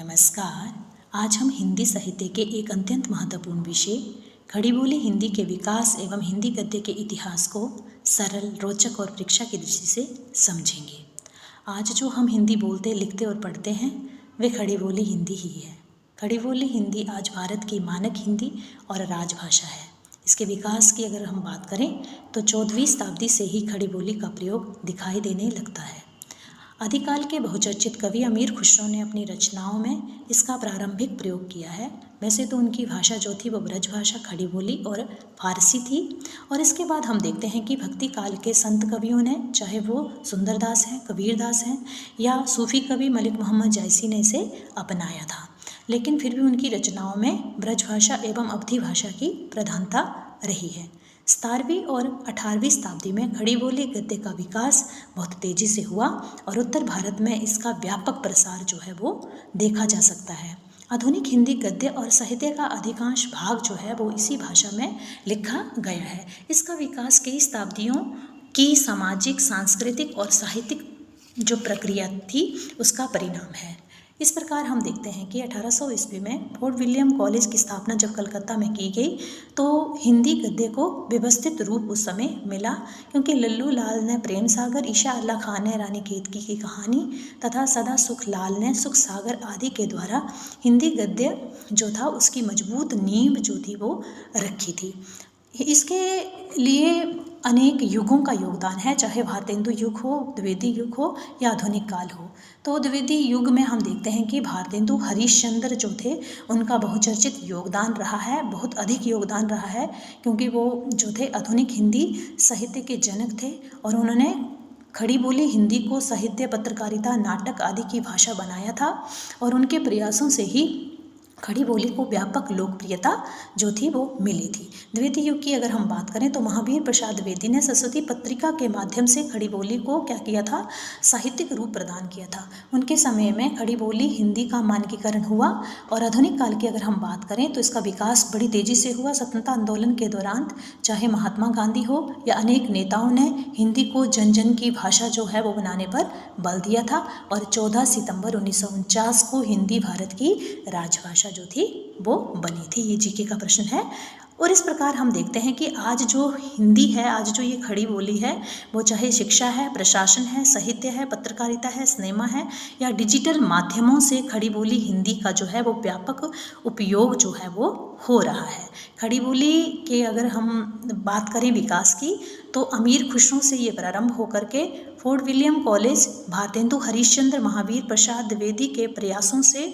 नमस्कार। आज हम हिंदी साहित्य के एक अत्यंत महत्वपूर्ण विषय खड़ी बोली हिंदी के विकास एवं हिंदी गद्य के इतिहास को सरल, रोचक और परीक्षा की दृष्टि से समझेंगे। आज जो हम हिंदी बोलते, लिखते और पढ़ते हैं वे खड़ी बोली हिंदी ही है। खड़ी बोली हिंदी आज भारत की मानक हिंदी और राजभाषा है। इसके विकास की अगर हम बात करें तो 14वीं शताब्दी से ही खड़ी बोली का प्रयोग दिखाई देने लगता है। आदिकाल के बहुचर्चित कवि अमीर खुसरो ने अपनी रचनाओं में इसका प्रारंभिक प्रयोग किया है। वैसे तो उनकी भाषा जो थी वो ब्रज भाषा, खड़ी बोली और फारसी थी। और इसके बाद हम देखते हैं कि भक्ति काल के संत कवियों ने, चाहे वो सुंदरदास हैं, कबीरदास हैं या सूफी कवि मलिक मोहम्मद जायसी ने इसे अपनाया था। लेकिन फिर भी उनकी रचनाओं में ब्रज भाषा एवं अवधी भाषा की प्रधानता रही है। 17वीं और 18वीं शताब्दी में खड़ी बोली गद्य का विकास बहुत तेज़ी से हुआ और उत्तर भारत में इसका व्यापक प्रसार जो है वो देखा जा सकता है। आधुनिक हिंदी गद्य और साहित्य का अधिकांश भाग जो है वो इसी भाषा में लिखा गया है। इसका विकास कई शताब्दियों की सामाजिक, सांस्कृतिक और साहित्यिक जो प्रक्रिया थी उसका परिणाम है। इस प्रकार हम देखते हैं कि 1800 ईस्वी में फोर्ट विलियम कॉलेज की स्थापना जब कलकत्ता में की गई तो हिंदी गद्य को व्यवस्थित रूप उस समय मिला, क्योंकि लल्लू लाल ने प्रेम सागर, ईशा अल्लाह खान ने रानी केतकी की कहानी तथा सदा सुख लाल ने सुख सागर आदि के द्वारा हिंदी गद्य जो था उसकी मजबूत नींव जो थी वो रखी थी। इसके लिए अनेक युगों का योगदान है, चाहे भारतेंदु युग हो, द्विवेदी युग हो या आधुनिक काल हो। तो द्विवेदी युग में हम देखते हैं कि भारतेंदु हरिश्चंद्र जो थे उनका बहुचर्चित योगदान रहा है, बहुत अधिक योगदान रहा है, क्योंकि वो जो थे आधुनिक हिंदी साहित्य के जनक थे और उन्होंने खड़ी बोली हिंदी को साहित्य, पत्रकारिता, नाटक आदि की भाषा बनाया था और उनके प्रयासों से ही खड़ी बोली को व्यापक लोकप्रियता जो थी वो मिली थी। द्विवेदी युग की अगर हम बात करें तो महावीर प्रसाद द्विवेदी ने सरस्वती पत्रिका के माध्यम से खड़ी बोली को क्या किया था, साहित्यिक रूप प्रदान किया था। उनके समय में खड़ी बोली हिंदी का मानकीकरण हुआ और आधुनिक काल की अगर हम बात करें तो इसका विकास बड़ी तेजी से हुआ। स्वतंत्रता आंदोलन के दौरान चाहे महात्मा गांधी हो या अनेक नेताओं ने हिंदी को जन जन की भाषा जो है वो बनाने पर बल दिया था और 14 सितंबर 1949 को हिंदी भारत की राजभाषा जो थी वो बनी थी। ये जीके का प्रश्न है। और इस प्रकार हम देखते हैं कि आज जो हिंदी है, आज जो ये खड़ी बोली है वो चाहे शिक्षा है, प्रशासन है, साहित्य है, पत्रकारिता है, सिनेमा है या डिजिटल माध्यमों से खड़ी बोली हिंदी का जो है वो व्यापक उपयोग जो है वो हो रहा है। खड़ी बोली के अगर हम बात करें विकास की तो अमीर खुसरो से ये प्रारंभ होकर के Fort William college, Bharatendu Harishchandra, Mahavir Prasad Dwivedi के प्रयासों से